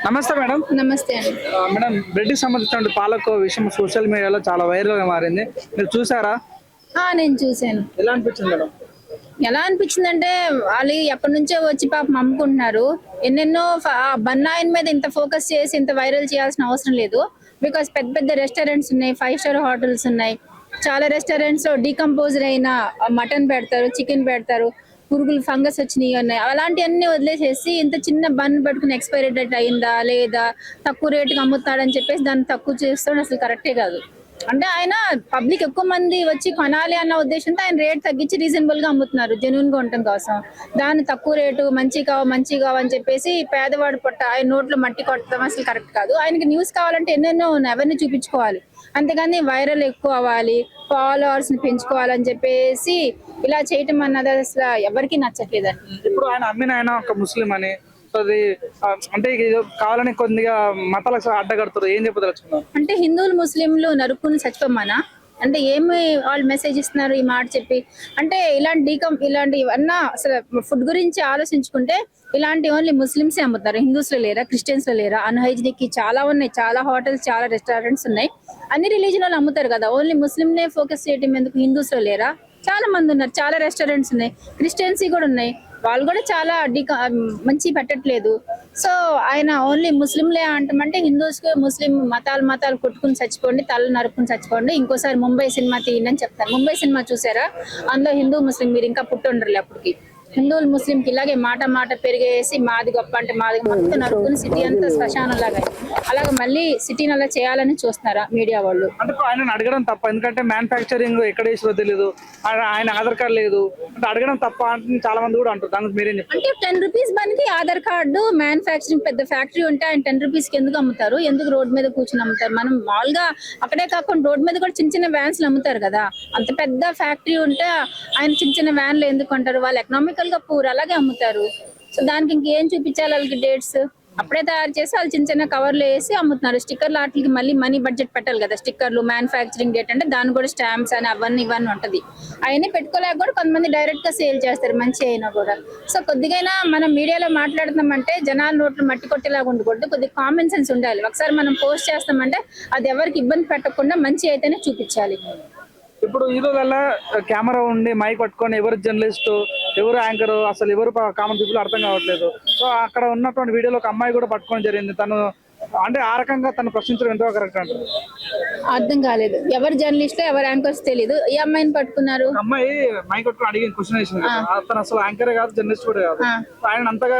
నమస్తే మేడం. నమస్తే అండి. మేడం, బ్రెడ్కి సంబంధించిన పాలకో విషయం సోషల్ మీడియాలో చాలా వైరల్ గా మారింది. మీరు చూసారా? నేను చూసాను. ఎలా అనిపించింది మేడం? ఎలా అనిపించిందంటే వాళ్ళు ఎప్పటి నుంచో వచ్చి పాపం అమ్ముకుంటున్నారు. ఎన్నెన్నో బన్నాయిన్ మీద ఇంత ఫోకస్ చేసి ఇంత వైరల్ చేయాల్సిన అవసరం లేదు. బికాస్ పెద్ద పెద్ద రెస్టారెంట్స్ ఉన్నాయి, 5 స్టార్ హోటల్స్ ఉన్నాయి. చాలా రెస్టారెంట్స్ లో డీకంపోజ్డ్ అయిన మటన్ పెడతారు, చికెన్ పెడతారు, పురుగులు ఫంగస్ వచ్చినాయి ఉన్నాయి. అలాంటివన్నీ వదిలేసేసి ఇంత చిన్న బన్ పట్టుకుని ఎక్స్పైరీ డేట్ అయిందా లేదా, తక్కువ రేటుకి అమ్ముతాడని చెప్పేసి దాన్ని తక్కువ చేస్తాడు. అసలు కరెక్టే కాదు. అంటే ఆయన పబ్లిక్ ఎక్కువ మంది వచ్చి కొనాలి అన్న ఉద్దేశంతో ఆయన రేట్ తగ్గించి రీజనబుల్ గా అమ్ముతున్నారు, జెన్యున్ గా ఉండటం కోసం. దాన్ని తక్కువ రేటు మంచి కావని చెప్పేసి పేదవాడు పొట్ట ఆయన నోట్లో మట్టి కొట్టడం అసలు కరెక్ట్ కాదు. ఆయనకి న్యూస్ కావాలంటే ఎన్నెన్నో ఎవరిని చూపించుకోవాలి, అంతేగాని వైరల్ ఎక్కువ అవ్వాలి, ఫాలోవర్స్ ని పెంచుకోవాలని చెప్పేసి ఇలా చేయటం అన్నది అసలు ఎవరికి నచ్చట్లేదండి. ఇప్పుడు ఆయన అమ్మిన ఆయన ఒక ముస్లిం అని అది అంటే కావాలని కొద్దిగా మతాలకు అడ్డగడుతారు, ఏం చెప్పదలుచుకున్నారు? అంటే హిందువులు ముస్లింలు నరుక్కుని చచ్చిపోమనా అంటే ఏమి వాళ్ళు మెసేజ్ ఇస్తున్నారు ఈ మాట చెప్పి? అంటే ఇలాంటి ఇవన్నా అసలు ఫుడ్ గురించి ఆలోచించుకుంటే ఇలాంటి ఓన్లీ ముస్లిమ్సే అమ్ముతారు, హిందూస్ లో లేరా, క్రిస్టియన్స్ లో లేరా? అన్హైజీనిక్ చాలా ఉన్నాయి, చాలా హోటల్స్, చాలా రెస్టారెంట్స్ ఉన్నాయి. అన్ని రిలీజన్ వాళ్ళు అమ్ముతారు కదా, ఓన్లీ ముస్లిం నే ఫోకస్ చేయటం ఎందుకు? హిందూస్ లో లేరా? చాలా మంది ఉన్నారు, చాలా రెస్టారెంట్స్ ఉన్నాయి, క్రిస్టియన్స్ కూడా ఉన్నాయి, వాళ్ళు కూడా చాలా మంచి పెట్టట్లేదు. సో ఆయన ఓన్లీ ముస్లింలే అంటామంటే హిందూస్ కి ముస్లిం మతాలు కొట్టుకుని చచ్చిపోండి, తల నరుక్కుని చచ్చిపోండి. ఇంకోసారి ముంబై సినిమా తీయండి చెప్తాను. ముంబై సినిమా చూసారా? అందులో హిందూ ముస్లిం మీరు ఇంకా పుట్టుండరులే అప్పటికి. హిందువులు ముస్లింకి ఇలాగే మాట పెరిగేసి మాది గొప్ప అంటే మాది మొత్తం నరుకుని సిటీ అంతా శ్మశానం లాగా. అలాగే మళ్ళీ సిటీని అలా చేయాలని చూస్తున్నారా మీడియా వాళ్ళు? అంటే ఆయన అడగడం తప్ప, ఎందుకంటే మ్యానుఫ్యాక్చరింగ్ ఎక్కడ వేసిలో తెలియదు, ఆయన ఆధార్ కార్డు లేదు అంటే అడగడం తప్ప అని చాలా మంది కూడా అంటారు. దానికి మీరేం చెప్తారు? అంటే 10 రూపీస్ మనకి ఆధార్ కార్డు, మ్యానుఫ్యాక్చరింగ్ పెద్ద ఫ్యాక్టరీ ఉంటే ఆయన 10 రూపీస్ కి ఎందుకు అమ్ముతారు? ఎందుకు రోడ్ మీద కూర్చొని అమ్ముతారు? మనం మామూలుగా అక్కడే కాకుండా రోడ్ మీద కూడా చిన్న చిన్న వ్యాన్స్ అమ్ముతారు కదా. అంత పెద్ద ఫ్యాక్టరీ ఉంటే ఆయన చిన్న వ్యాన్లు ఎందుకు అంటారు? వాళ్ళు ఎకనామికల్ గా పూర్ అలాగే అమ్ముతారు. సో దానికి ఇంకేం చూపించాలి వాళ్ళకి? డేట్స్ అప్పుడే తయారు చేసి వాళ్ళు చిన్న కవర్లు వేసి అమ్ముతున్నారు. స్టిక్కర్లు వాటికి మళ్ళీ మనీ బడ్జెట్ పెట్టాలి కదా. స్టిక్కర్లు, మ్యానుఫ్యాక్చరింగ్ డేట్ అంటే దాని కూడా స్టాంప్స్ అని అవన్నీ ఇవన్నీ ఉంటది. అవన్నీ పెట్టుకోలేక కూడా కొంతమంది డైరెక్ట్ గా సేల్ చేస్తారు, మంచి అయినా కూడా. సో కొద్దిగైనా మనం మీడియాలో మాట్లాడుతున్నామంటే జనాల నోట్లు మట్టి కొట్టేలాగా ఉండకూడదు, కొద్దిగా కామన్ సెన్స్ ఉండాలి. ఒకసారి మనం పోస్ట్ చేస్తామంటే అది ఎవరికి ఇబ్బంది పెట్టకుండా మంచి అయితేనే చూపించాలి. ఇప్పుడు ఈ రోజుల్లో కెమెరా ఉండి మైక్ పట్టుకొని ఎవరు జర్నలిస్ట్, ఎవరు యాంకర్, అసలు ఎవరు కామన్ పీపుల్ అర్థం కావట్లేదు. సో అక్కడ ఉన్నటువంటి వీడియోలో ఒక అమ్మాయి కూడా పట్టుకోవడం జరిగింది. తను అంటే ఆ రకంగా తను ప్రశ్నించడం ఎంతో కరెక్ట్ అంటారు. అర్థం కాలేదు. ఎవరు జర్నలిస్ట్, ఎవరు యాంకర్స్ తెలియదు. ఈ అమ్మాయిని పట్టుకున్నారు. అమ్మాయి మైక్ పట్టుకుని అడిగిన క్వశ్చన్ వేసింది. తను అసలు యాంకర్ కాదు, జర్నలిస్ట్ కూడా కాదు. ఆయన అంతగా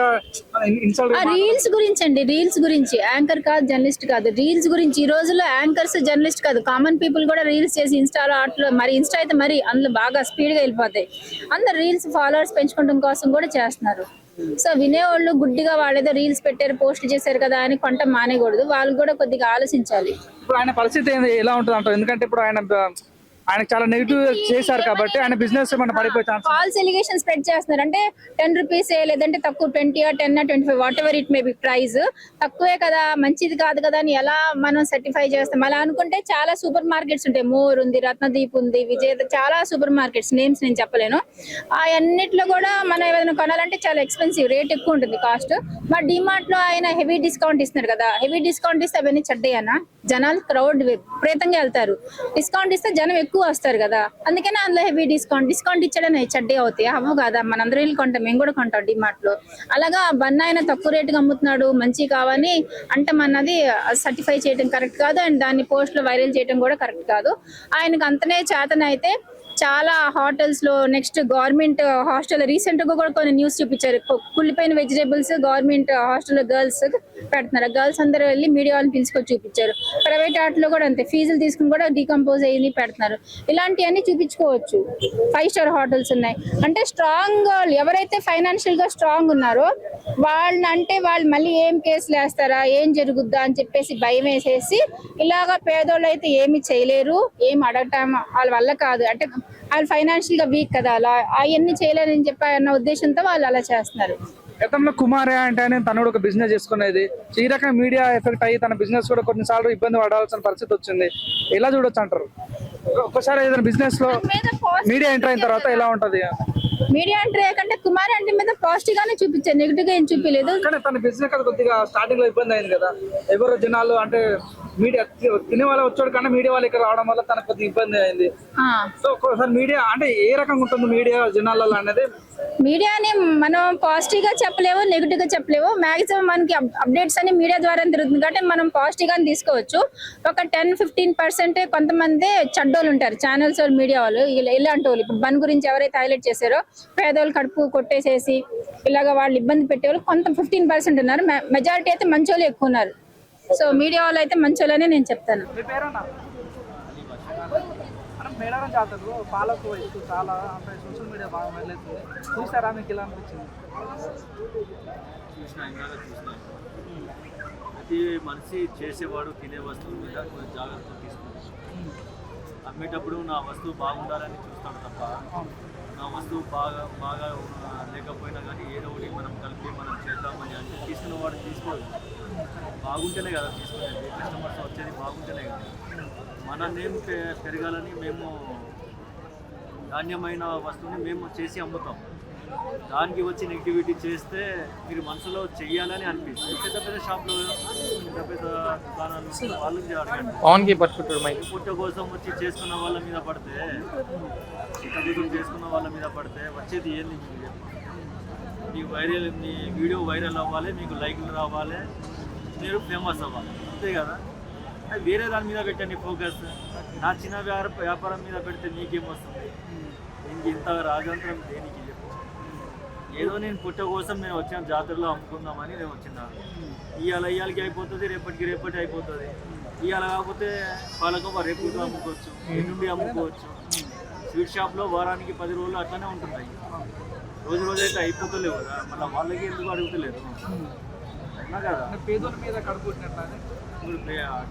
రీల్స్ గురించి అండి, రీల్స్ గురించి. యాంకర్ కాదు, జర్నలిస్ట్ కాదు, రీల్స్ గురించి. ఈ రోజుల్లో యాంకర్స్ జర్నలిస్ట్ కాదు, కామన్ పీపుల్ కూడా రీల్స్ చేసి ఇన్స్టాలో అట్లా, మరి ఇన్స్టా అయితే మరి అందులో బాగా స్పీడ్ గా వెళ్ళిపోతాయి. అందరు రీల్స్ ఫాలోవర్స్ పెంచుకోవడం కోసం కూడా చేస్తున్నారు. సో వినేవాళ్ళు గుడ్డిగా వాళ్ళేదో రీల్స్ పెట్టారు, పోస్ట్ చేశారు కదా అని కొంట మానేయకూడదు. వాళ్ళు కూడా కొద్దిగా ఆలోచించాలి. ఇప్పుడు ఆయన పరిస్థితి ఎలా ఉంటుంది అంటారు? ఎందుకంటే ఇప్పుడు ఆయన చాలా నెగిటివ్ చేశారు కాబట్టి ఆయన బిజినెస్ ఏమైనా పడిపోయే ఛాన్స్. ఫాల్స్ ఎలిగేషన్ స్ప్రెడ్ చేస్తున్నారు. అంటే 10 రూపీస్ లేదంటే తక్కువ 20 or 10 or 25 what ever it may be price తక్కువే కదా, మంచిది కాదు కదా అని ఎలా మనం సర్టిఫై చేస్తాం? అలా అనుకుంటే చాలా సూపర్ మార్కెట్స్ ఉంటాయి. మోర్ ఉంది, రత్నదీప్ ఉంది, విజేత, చాలా సూపర్ మార్కెట్స్, నేమ్స్ నేను చెప్పలేను. ఆ అన్నిట్లో కూడా మనం ఏదైనా కొనాలంటే చాలా ఎక్స్పెన్సివ్, రేట్ ఎక్కువ ఉంటుంది కాస్ట్. మా డిమార్ట్ లో ఆయన హెవీ డిస్కౌంట్ ఇస్తున్నారు కదా. హెవీ డిస్కౌంట్ ఇస్తే అవన్నీ చెడ్డయ్యానా? జనాలు క్రౌడ్ విపరీతంగా వెళ్తారు, డిస్కౌంట్ ఇస్తే జనం ఎక్కువ వస్తారు కదా. అందుకనే అందులో హెవీ డిస్కౌంట్ ఇచ్చడం చెడ్డే అవుతాయి, అవ్వు కదా. మనందరూ వెళ్ళి కొంటాం, మేము కూడా కొంటాం డిమార్ట్ లో. అలాగా బన్న ఆయన తక్కువ రేటుగా అమ్ముతున్నాడు, మంచి కావని అంటాం అన్నది సర్టిఫై చేయడం కరెక్ట్ కాదు. అండ్ దాన్ని పోస్ట్ లో వైరల్ చేయడం కూడా కరెక్ట్ కాదు. ఆయనకు అంతనే చేతనైతే చాలా హోటల్స్ లో, నెక్స్ట్ గవర్నమెంట్ హాస్టల్, రీసెంట్ గా కూడా కొన్ని న్యూస్ చూపించారు, కుళ్ళిపోయిన వెజిటేబుల్స్ గవర్నమెంట్ హాస్టల్ గర్ల్స్ పెడుతున్నారు. గర్ల్స్ అందరూ వెళ్ళి మీడియా వాళ్ళని పిలుచుకొని చూపించారు. ప్రైవేట్ ఆటలో కూడా అంతే, ఫీజులు తీసుకుని కూడా డీకంపోజ్ అయ్యి పెడుతున్నారు. ఇలాంటివన్నీ చూపించుకోవచ్చు. 5 స్టార్ హోటల్స్ ఉన్నాయి. అంటే స్ట్రాంగ్ ఎవరైతే ఫైనాన్షియల్ గా స్ట్రాంగ్ ఉన్నారో వాళ్ళు మళ్ళీ ఏం కేసులు వేస్తారా, ఏం జరుగుద్దా అని చెప్పేసి భయం వేసేసి ఇలాగా పేదోళ్ళు అయితే ఏమి చేయలేరు, ఏం అడగటం వాళ్ళ వల్ల కాదు, అంటే వాళ్ళు ఫైనాన్షియల్ గా వీక్ కదా, అలా అవన్నీ చేయలేరని చెప్పి అన్న ఉద్దేశంతో వాళ్ళు అలా చేస్తున్నారు. గతంలో కుమార్ అంటే తను ఒక బిజినెస్ చేసుకునేది, ఈ రకంగా మీడియా ఎఫెక్ట్ అయ్యి తన బిజినెస్ కూడా కొన్నిసార్లు ఇబ్బంది పడాల్సిన పరిస్థితి వచ్చింది. ఎలా చూడొచ్చు అంటారు? ఒక్కసారి ఏదైనా బిజినెస్ లో మీడియా ఎంటర్ అయిన తర్వాత ఎలా ఉంటది? మీడియా అంటే కంటే కుమార్ అంటే మీద పాజిటివ్ గానే చూపించారు, నెగిటివ్ గా ఏం చూపించలేదు. కానీ తన బిజినెస్ కదా కొద్దిగా స్టార్టింగ్ లో ఇబ్బంది అయింది కదా, ఎవరు జనాలు అంటే మీడియా తినే వాళ్ళు వచ్చాడు కన్నా మీడియా వాళ్ళు ఇక్కడ రావడం వల్ల తనకు కొద్దిగా ఇబ్బంది అయింది. సో ఒకసారి మీడియా అంటే ఏ రకంగా ఉంటుంది మీడియా జనాలలో అనేది? మీడియాని మనం పాజిటివ్ గా చెప్పలేము, నెగిటివ్ గా చెప్పలేము. మాక్సిమం మనకి అప్డేట్స్ అన్ని మీడియా ద్వారా తిరుగుతుంది కాబట్టి మనం పాజిటివ్ గానే తీసుకోవచ్చు. ఒక 10-15% కొంతమంది చెడ్డోళ్ళు ఉంటారు, ఛానల్స్ వాళ్ళు, మీడియా వాళ్ళు, ఇలాంటి వాళ్ళు. ఇప్పుడు బన్ గురించి ఎవరైతే హైలైట్ చేశారో పేదోళ్ళు కడుపు కొట్టేసేసి ఇలాగ వాళ్ళు ఇబ్బంది పెట్టేవాళ్ళు కొంత 15% ఉన్నారు. మెజారిటీ అయితే మంచి వాళ్ళు ఎక్కువ ఉన్నారు. సో మీడియా వాళ్ళు అయితే మంచి వాళ్ళని నేను చెప్తాను. మీ పేరన్నా? మేడారం జాతరలో పాలకు వయసు చాలా అంటే సోషల్ మీడియా బాగా వెళ్ళేస్తుంది, చూసారా? మీకు ఇలా అనిపించింది? ప్రతి మనిషి చేసేవాడు తినే వస్తువుల మీద కొంచెం జాగ్రత్తలు తీసుకుంటాడు. అమ్మేటప్పుడు నా వస్తువు బాగుండాలని చూస్తాడు తప్ప నా వస్తువు బాగా లేకపోయినా కానీ ఏదో ఒకటి మనం కలిపి మనం చేద్దామని అంటే తీసుకున్న వాడు తీసుకోడు. బాగుంటేనే కదా తీసుకునేది, కస్టమర్స్ వచ్చేది బాగుంటేనే కదా. మన నేమ్ పెరగాలని మేము నాణ్యమైన వస్తువుని మేము చేసి అమ్ముతాం. దానికి వచ్చి నెగిటివిటీ చేస్తే మీరు మనసులో చెయ్యాలని అనిపిస్తుంది. పెద్ద పెద్ద షాప్లో పెద్ద పెద్ద దుకాణాలు వాళ్ళకి అడగండి, పుట్ట కోసం వచ్చి చేసుకున్న వాళ్ళ మీద పడితే, వచ్చేది ఏంది? మీ వీడియో వైరల్ అవ్వాలి, మీకు లైక్లు రావాలి, మీరు ఫేమస్ అవ్వాలి, అంతే కదా. అది వేరే దాని మీద పెట్టండి ఫోకస్. నా చిన్న వ్యాపారం మీద పెడితే నీకేమొస్తుంది? ఇంక ఇంత రాజంత్రం దేనికి? ఏదో నేను పుట్ట కోసం నేను వచ్చిన జాతరలో అమ్ముకుందామని నేను వచ్చినాను. ఇవాళకి అయిపోతుంది, రేపటి అయిపోతుంది. ఇవాళ కాకపోతే పాలకోవా రేపు అమ్ముకోవచ్చు, ఎల్లుండి అమ్ముకోవచ్చు. స్వీట్ షాప్లో వారానికి 10 రోజులు అట్లనే ఉంటున్నాయి. రోజు అయితే అయిపోతలేవు కదా, మళ్ళీ వాళ్ళకి ఎందుకు అడుగుతలేదు కదా. పేదోళ్ళ మీద కడుపు ఇప్పుడు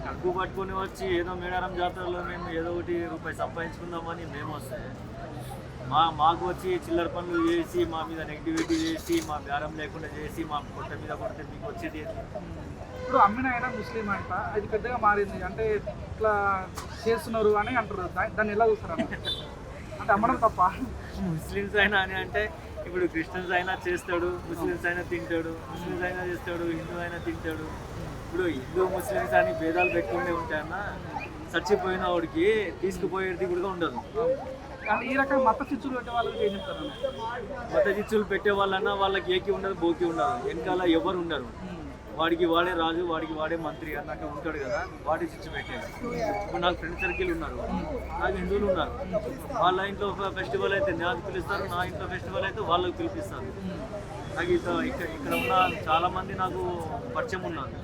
కడుపు పట్టుకొని వచ్చి ఏదో మేడారం జాతరలో మేము ఏదో ఒకటి రూపాయి సంపాదించుకుందామని మేము వస్తే మాకు వచ్చి చిల్లర పనులు చేసి మా మీద నెగిటివిటీ చేసి మా బేరం లేకుండా చేసి మా పొట్ట మీద కొడితే మీకు వచ్చేది ఏంటి? ఇప్పుడు అమ్మిన అయినా ముస్లిం అంట, అది పెద్దగా మారింది అంటే ఇట్లా చేస్తున్నారు అని అంటారు. దాన్ని ఎలా చూస్తారు అంటే అమ్మడం తప్ప? ముస్లిమ్స్ అయినా అని అంటే ఇప్పుడు క్రిస్టియన్స్ అయినా చేస్తాడు, ముస్లిమ్స్ అయినా తింటాడు, ముస్లిమ్స్ అయినా చేస్తాడు, హిందూ అయినా తింటాడు. ఇప్పుడు హిందూ ముస్లిమ్స్ అని భేదాలు పెట్టుకుంటే ఉంటాయన్నా చచ్చిపోయిన వాడికి తీసుకుపోయేది కూడా ఉండదు. ఈ రకంగా మత చిచ్చులు పెట్టే వాళ్ళకి ఏం చెప్తారు? మత చిచ్చులు పెట్టే వాళ్ళన్నా వాళ్ళకి ఏకి ఉండదు, బోకి ఉండదు, వెనకాల ఎవరు ఉండరు. వాడికి వాడే రాజు, వాడికి వాడే మంత్రి అన్నట్టు ఉంటాడు కదా, వాడి చిచ్చు పెట్టేది. ఇప్పుడు నాకు ఫ్రెండ్ సర్కిల్ ఉన్నారు, నాకు హిందువులు ఉన్నారు. వాళ్ళ ఇంట్లో ఫెస్టివల్ అయితే నాకు పిలుస్తారు, నా ఇంట్లో ఫెస్టివల్ అయితే వాళ్ళకి పిలిపిస్తారు. నాకు ఇక్కడ ఉన్న చాలామంది నాకు పరిచయం ఉన్నారు.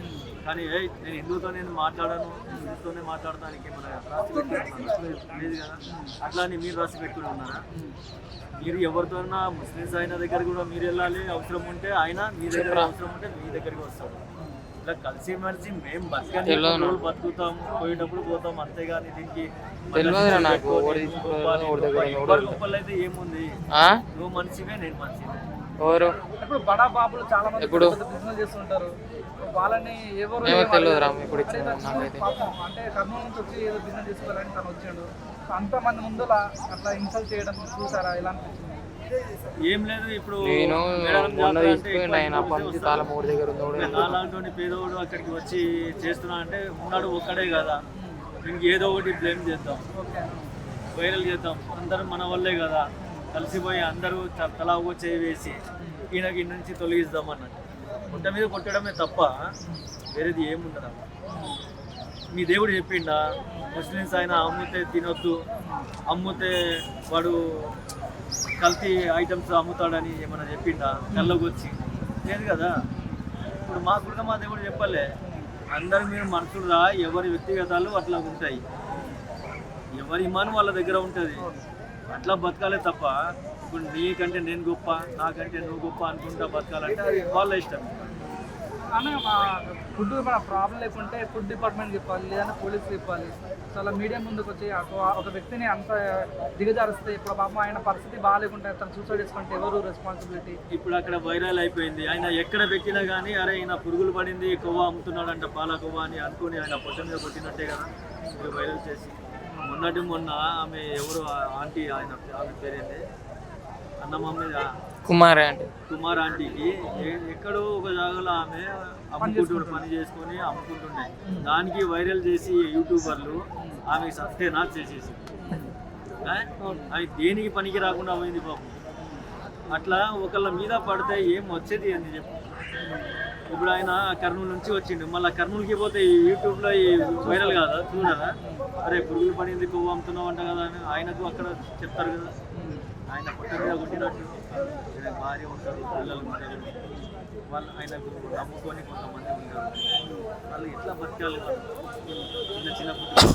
కానీ నేను హిందూతో నేను మాట్లాడాను, హిందూతోనే మాట్లాడటానికి మన రాసి పెట్టుకున్నాను లేదు కదా. అట్లా అని మీరు రాసి పెట్టుకుని ఉన్నారా? మీరు ఎవరితోనా ముస్లిమ్స్ అయిన దగ్గర కూడా మీరు వెళ్ళాలి, అవసరం ఉంటే ఆయన మీ దగ్గర, అవసరం ఉంటే మీ దగ్గరికి వస్తాడు. ఇలా కలిసి మలిసి మేము బతుకుతాము, పోయేటప్పుడు పోతాం, అంతేగాని దీనికి గొప్పలు అయితే ఏముంది? నువ్వు మనిషివే, నేను మనిషివే. ఇప్పుడు బడా బాబులు చాలా మంది బిజినెస్ చేస్తుంటారు, వాళ్ళని ఎవరు అంటే కర్నూలు నుంచి వచ్చి ఏదో బిజినెస్ చేసుకోవాలని తను వచ్చాడు. అంతమంది ముందు అట్లా ఇన్సల్ట్ చేయడం చూసారా? ఎలా అనిపించింది? ఏం లేదు, ఇప్పుడు నాలాంటి పేదోడు అక్కడికి వచ్చి చేస్తున్నా అంటే ఉన్నాడు ఒక్కడే కదా, ఇంక ఏదో ఒకటి బ్లేమ్ చేద్దాం, వైరల్ చేద్దాం, అందరూ మన వల్లే కదా, కలిసిపోయి అందరూ తలా చేయి వేసి ఈయనకి ఇన్ని నుంచి తొలగిద్దాం అన్నట్టు. పుట్ట మీద కొట్టడమే తప్ప వేరేది ఏముండదు. మీ దేవుడు చెప్పిండా ముస్లిమ్స్ అయినా అమ్మితే తినొద్దు, అమ్మితే వాడు కల్తీ ఐటమ్స్ అమ్ముతాడని ఏమైనా చెప్పిండా? కళ్ళకు వచ్చి లేదు కదా. ఇప్పుడు మాకు కూడా మా దేవుడు చెప్పలే, అందరు మీరు మనుషులురా, ఎవరి వ్యక్తిగతాలు అట్లా ఉంటాయి, ఎవరి ఇమాను వాళ్ళ దగ్గర ఉంటుంది, అట్లా బతకాలే తప్ప ఇప్పుడు నీకంటే నేను గొప్ప, నాకంటే నువ్వు గొప్ప అనుకుంటా బతకాలంటే అది వాళ్ళ ఇష్టం. కానీ మా ఫుడ్ మన ప్రాబ్లం లేకుంటే ఫుడ్ డిపార్ట్మెంట్ చెప్పాలి, లేదంటే పోలీస్ చెప్పాలి. చాలా మీడియా ముందుకు వచ్చి ఒక వ్యక్తిని అంత దిగజారిస్తే, ఇప్పుడు పాపం ఆయన పరిస్థితి బాగాలేకుంటే తను సూసైడ్ చేసుకుంటే ఎవరు రెస్పాన్సిబిలిటీ? ఇప్పుడు అక్కడ వైరల్ అయిపోయింది, ఆయన ఎక్కడ పెట్టినా కానీ అరే ఈయన పురుగులు పడింది, కొవ్వ అమ్ముతున్నాడంట, పాల కొవ్వ అని అనుకుని ఆయన పొట్ట మీద కొట్టినట్టే కదా మీరు వైరల్ చేసి. మొన్న ఆమె ఎవరు ఆంటీ, ఆమె పేరేంటి, అన్నమమ్మ కుమార్ అంటే కుమార్ ఆంటీకి ఎక్కడో ఒక జాగాలో ఆమె అమ్ముకుంటుండే పని చేసుకొని అమ్ముకుంటుండే దానికి వైరల్ చేసి యూట్యూబర్లు ఆమె సత్యనా చేసేసి అవి దేనికి పనికి రాకుండా పోయింది పాపం. అట్లా ఒకళ్ళ మీద పడితే ఏం వచ్చేది అని చెప్పు. ఇప్పుడు ఆయన కర్నూలు నుంచి వచ్చిండు, మళ్ళీ కర్నూలుకి పోతే యూట్యూబ్లో వైరల్ కాదా చూడరా, అరే పురుగులు పడింది కొవ్వు అమ్ముతున్నావు అంట కదా అని ఆయనకు అక్కడ చెప్తారు కదా. ఆయన పుట్ట మీద కొట్టినట్టు ఆయన భార్య ఉంటారు, పిల్లలు ఉంటారు, వాళ్ళు ఆయనకు నమ్ముకొని కొంతమంది ఉంటారు. వాళ్ళు ఎట్లా బతకాలి, వాళ్ళు చిన్న చిన్న పుట్టు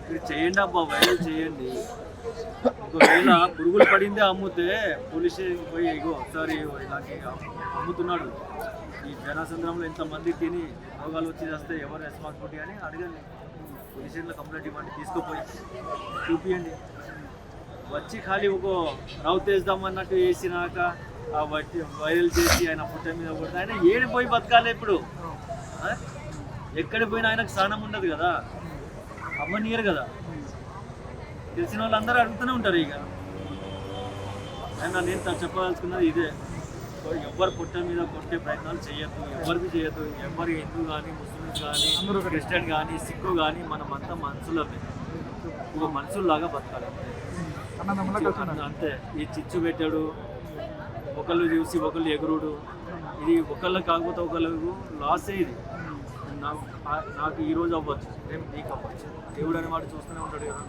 మీరు చేయండి అబ్బా, వైరల్ చేయండి. ఒకవేళ పురుగులు పడిందే అమ్ముతే పోలీస్ స్టేషన్కి పోయి ఇగో ఒకసారి ఇలాంటి అమ్ముతున్నాడు ఈ జనసంద్రంలో ఇంతమంది తిని రోగాలు వచ్చి చేస్తే ఎవరు రెస్పాన్సిబిలిటీ అని అడగండి. పోలీస్ స్టేషన్లో కంప్లైంట్ ఇవ్వండి, తీసుకుపోయి చూపియండి. వచ్చి ఖాళీ ఒక రౌతేద్దామన్నట్టు వేసినాక ఆ బట్టి వైరల్ చేసి ఆయన పుట్ట మీద కొడితే ఆయన ఏడిపోయి బతకాలి ఇప్పుడు. ఎక్కడికి పోయినా ఆయనకు స్థానం ఉండదు కదా, అమ్మనీయరు కదా. తెలిసిన వాళ్ళందరూ అడుగుతూనే ఉంటారు. ఇక అయినా నేను చెప్పదలుచుకున్నది ఇదే, ఎవరు పుట్ట మీద కొట్టే ప్రయత్నాలు చేయొద్దు, ఎవరికి చేయొద్దు. ఎవరు హిందూ కానీ ముస్లిమ్స్ కానీ క్రిస్టియన్ కానీ సిక్కు కానీ మనమంతా మనుషులమే, ఒక మనుషుల్లాగా బతకాలి అంతే. ఈ చిచ్చు పెట్టాడు, ఒకళ్ళు చూసి ఒకళ్ళు ఎగురుడు, ఇది ఒకళ్ళు కాకపోతే ఒకళ్ళకు లాసే. ఇది నాకు ఈరోజు అవ్వచ్చు, రేపు నీకు అవ్వచ్చు. దేవుడు అనే వాడు చూస్తూనే ఉంటాడు కదా.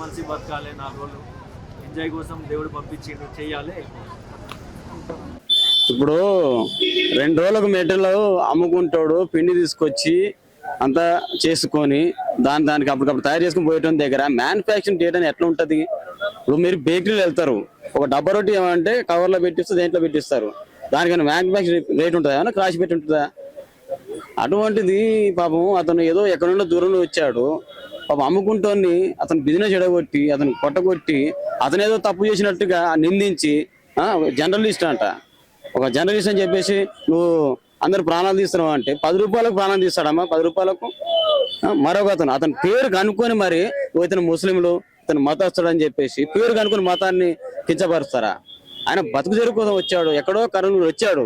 మనిషి బతకాలి, 4 రోజులు ఎంజాయ్ కోసం దేవుడు పంపించిండు, చెయ్యాలి. ఇప్పుడు 2 రోజులకు మెటీరియల్ అమ్ముకుంటాడు, పిండి తీసుకొచ్చి అంతా చేసుకొని దానికి అప్పటికప్పుడు తయారు చేసుకుని పోయటం దగ్గర మ్యానుఫ్యాక్చరింగ్ చేయడం ఎట్లా ఉంటుంది? ఇప్పుడు మీరు బేకరీలు వెళ్తారు, ఒక డబ్బా రొట్టి ఏమంటే కవర్లో పెట్టిస్తారు, దేంట్లో పెట్టిస్తారు, దానికన్నా మ్యానుఫ్యాక్చరింగ్ రేట్ ఉంటుందా, ఏమన్నా క్రాష్ పెట్టి ఉంటుందా? అటువంటిది పాపం అతను ఏదో ఎక్కడ నుండో దూరంలో వచ్చాడు, పాపం అమ్ముకుంటోని అతను బిజినెస్ ఎడగొట్టి అతను కొట్టగొట్టి అతను ఏదో తప్పు చేసినట్టుగా నిందించి జర్నలిస్ట్ అంట, ఒక జర్నలిస్ట్ అని చెప్పేసి నువ్వు అందరు ప్రాణాలు తీస్తున్నావు అంటే 10 రూపాయలకు ప్రాణాలు తీస్తాడమ్మా, 10 రూపాయలకు. మరొక అతను పేరు కనుక్కొని మరి ఇతను ముస్లింలు ఇతను మతస్థుడు అని చెప్పేసి పేరు కనుక్కొని మతాన్ని కించపరుస్తారా? ఆయన బతుకు తెరువు కోసం వచ్చాడు, ఎక్కడో కర్నూలు వచ్చాడు,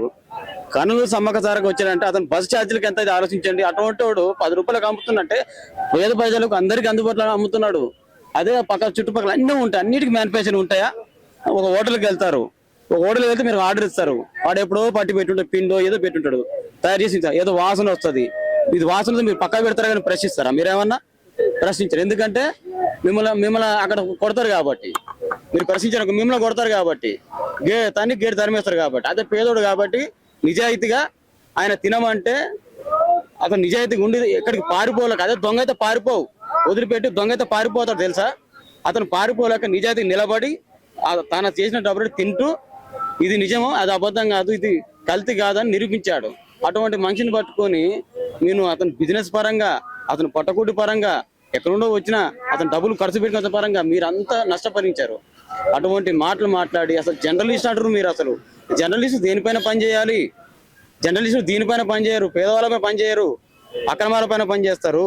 కర్నూలు సమ్మకసారకు వచ్చాడంటే అతను బస్ ఛార్జీలకు ఎంత ఆలోచించండి. అటువంటి వాడు 10 రూపాయలకు అమ్ముతున్నట్టే పేద ప్రజలకు అందరికీ అందుబాటులో అమ్ముతున్నాడు. అదే పక్క చుట్టుపక్కల అన్నీ ఉంటాయి, అన్నిటికీ మ్యానుఫ్యాక్చరింగ్ ఉంటాయా? ఒక హోటల్కి వెళ్తారు, ఒక హోటల్కి వెళ్తే మీరు ఆర్డర్ ఇస్తారు, వాడు ఎప్పుడో పట్టి పెట్టుంటాడు, పిండో ఏదో పెట్టుంటాడు, తయారు చేసి ఏదో వాసన వస్తుంది, ఇది వాసనతో మీరు పక్క పెడతారా కానీ ప్రశ్నిస్తారా? మీరేమన్నా ప్రశ్నించారు, ఎందుకంటే మిమ్మల్ని అక్కడ కొడతారు కాబట్టి, మీరు ప్రశ్నించారు మిమ్మల్ని కొడతారు కాబట్టి, గేట్ తరిమేస్తారు కాబట్టి. అదే పేదోడు కాబట్టి నిజాయితీగా ఆయన తినమంటే అతను నిజాయితీగా ఉండి ఎక్కడికి పారిపోలేక, అదే దొంగ అయితే పారిపోవు, వదిలిపెట్టి దొంగ అయితే పారిపోతాడు తెలుసా. అతను పారిపోలేక నిజాయితీగా నిలబడి తన చేసిన డబ్బులు తింటూ ఇది నిజమో అది అబద్ధం కాదు, ఇది కల్తీ కాదని నిరూపించాడు. అటువంటి మనిషిని పట్టుకొని నేను అతను బిజినెస్ పరంగా, అతను పట్టకూటి పరంగా, ఎక్కడుండో వచ్చినా అతను డబ్బులు ఖర్చు పెట్టిన పరంగా మీరంతా నష్టపరించారు. అటువంటి మాటలు మాట్లాడి అసలు జర్నలిస్ట్ అంటారు మీరు. అసలు జర్నలిస్ట్ దేనిపైన పనిచేయాలి? జర్నలిస్టులు దీనిపైన పనిచేయరు, పేదవాళ్ళపై పనిచేయరు, అక్రమాల పైన పనిచేస్తారు,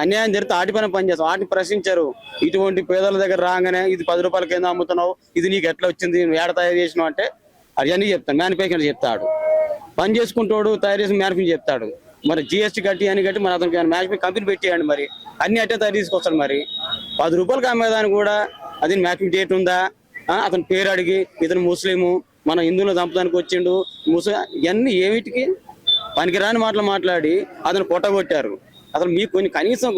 అన్యాయం జరిగితే వాటిపైన పనిచేస్తారు, వాటిని ప్రశ్నించారు. ఇటువంటి పేదల దగ్గర రాగానే ఇది 10 రూపాయలకి ఏందో అమ్ముతున్నావు, ఇది నీకు ఎట్లా వచ్చింది, నువ్వు ఏడ తయారు చేసినావు అంటే అవన్నీ చెప్తాను. మ్యానుఫ్యాక్చర్ చెప్తాడు, పని చేసుకుంటాడు, తయారు చేసి మ్యానుఫ్యాక్చర్ చెప్తాడు. మరి GST కట్టి అని కట్టి మరి అతనికి మ్యానుఫ్యాక్చరింగ్ కంపెనీ పెట్టేయండి, మరి అన్ని అట్టే తయారు తీసుకొస్తాడు. మరి 10 రూపాయలకి అమ్మేదాన్ని కూడా అది మ్యానుఫ్యాక్చరింగ్ డేట్ ఉందా? అతని పేరు అడిగి ఇతను ముస్లిము, మన హిందువులు చంపడానికి వచ్చిండు, ఇవన్నీ ఏమిటికి పనికిరాని మాటలు మాట్లాడి అతను కొట్టగొట్టారు. అసలు మీకు కొన్ని కనీసం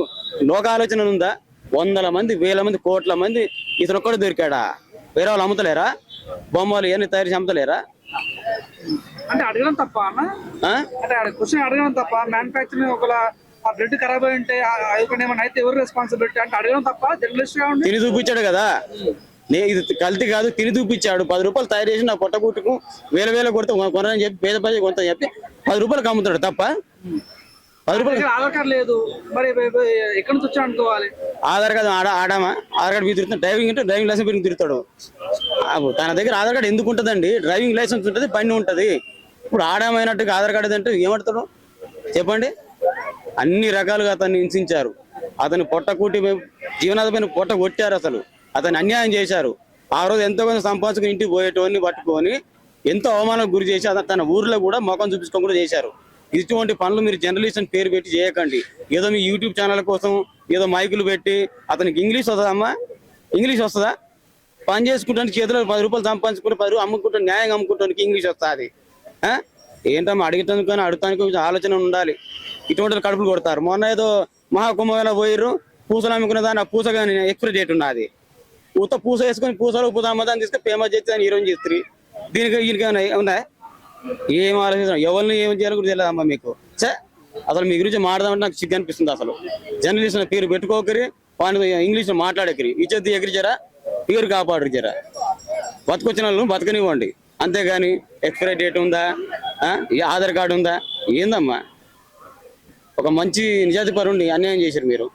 లోక ఆలోచన ఉందా? 100 మంది 1000 మంది కోట్ల మంది ఇతను ఒక్కడు దొరికాడా? వేరే వాళ్ళు అమ్ముతలేరా? బొమ్మలు ఇవన్నీ తయారు చేసి అమ్ముతలేరా? అంటే అడగడం తప్ప అన్న, అంటే క్వశ్చన్ అడగడం తప్ప. మ్యానుఫ్యాక్చరింగ్ ఒకవేళ ఆ బ్లడ్ ఖరాబ్ అయి ఉంటే ఏమైనా అయితే ఎవరు రెస్పాన్సిబిలిటీ అంటే అడగడం తప్ప. జర్నలిస్ట్ గా ఉండి తిని చూపించాడు కదా, ఇది కల్తీ కాదు, తిని చూపించాడు. 10 రూపాయలు తయారు చేసి నా పొట్టగుట్టుకు 1000 కొడితే కొనని చెప్పి పేద ప్రజలు కొంత చెప్పి 10 రూపాయలకు అమ్ముతాడు తప్ప. 10 రూపాయలు ఆధార్ కార్డు లేదు, మరి ఎక్కడి నుంచి వచ్చా అనుకోవాలి? ఆధార్ కార్డు ఆడామా? ఆధార్ కార్డు తిరుగుతాడు, డ్రైవింగ్ అంటే డ్రైవింగ్ లైసెన్స్ పెరిగి తిరుగుతాడు. తన దగ్గర ఆధార్ కార్డు ఎందుకు ఉంటుందండి? డ్రైవింగ్ లైసెన్స్ ఉంటుంది, బండి ఉంటుంది. ఇప్పుడు ఆడామైనట్టుగా ఆధార్ కార్డు అంటే ఏమడతాడు చెప్పండి? అన్ని రకాలుగా అతన్ని హింసించారు, అతని పొట్టకూటి జీవనాధారమైన పొట్ట కొట్టారు, అసలు అతన్ని అన్యాయం చేశారు. ఆ రోజు ఎంతో కొంత సంపాదించుకుని ఇంటికి పోయేటోని పట్టుకొని ఎంతో అవమానాలకు గురి చేసి తన ఊర్లో కూడా ముఖం చూపించుకొని కూడా చేశారు. ఇటువంటి పనులు మీరు జర్నలిస్ట్ అని పేరు పెట్టి చేయకండి. ఏదో మీ యూట్యూబ్ ఛానల్ కోసం ఏదో మైకులు పెట్టి అతనికి ఇంగ్లీష్ వస్తుందా అమ్మా? ఇంగ్లీష్ వస్తుందా? పని చేసుకుంటానికి చేతిలో 10 రూపాయలు సంపాదించుకుంటే 10 రూపాయలు అమ్ముకుంటాను, న్యాయంగా అమ్ముకుంటానికి ఇంగ్లీష్ వస్తుంది. ఏంటమ్మా అడిగటానికి కానీ అడుగుతానికి కొంచెం ఆలోచన ఉండాలి. ఇటువంటి కడుపులు కొడతారు. మొన్న ఏదో మహాకుంభమేళ పోయిర్రు, పూసలు అమ్ముకున్న దాన్ని ఆ పూస కానీ ఎక్స్పైరీ డేట్ ఉన్నది. పూత పూస వేసుకొని పూసలు పూత అమ్మదాన్ని తీసుకొని ఫేమస్ చేస్తే హీరోయిన్ చేస్తారు. దీనికి ఈయనకి ఉందా? ఏం ఆలోచించారు? ఎవరిని ఏం చేయాలో కూడా తెలియదమ్మా మీకు. అసలు మీ గురించి మాట్లాడదామంటే నాకు సిగ్గు అనిపిస్తుంది. అసలు జర్నలిస్ట్ పేరు పెట్టుకోకరి, వాడిని ఇంగ్లీష్లో మాట్లాడకరి, ఇచ్చేది ఎగిరిచారా, పేరు కాపాడరు జరా. బతుకొచ్చిన వాళ్ళు బతకనివ్వండి, అంతేగాని ఎక్స్పైరీ డేట్ ఉందా, ఆధార్ కార్డు ఉందా, ఏందమ్మా? ఒక మంచి నిజాయితీ పరుణ్ణి అన్యాయం చేశారు మీరు.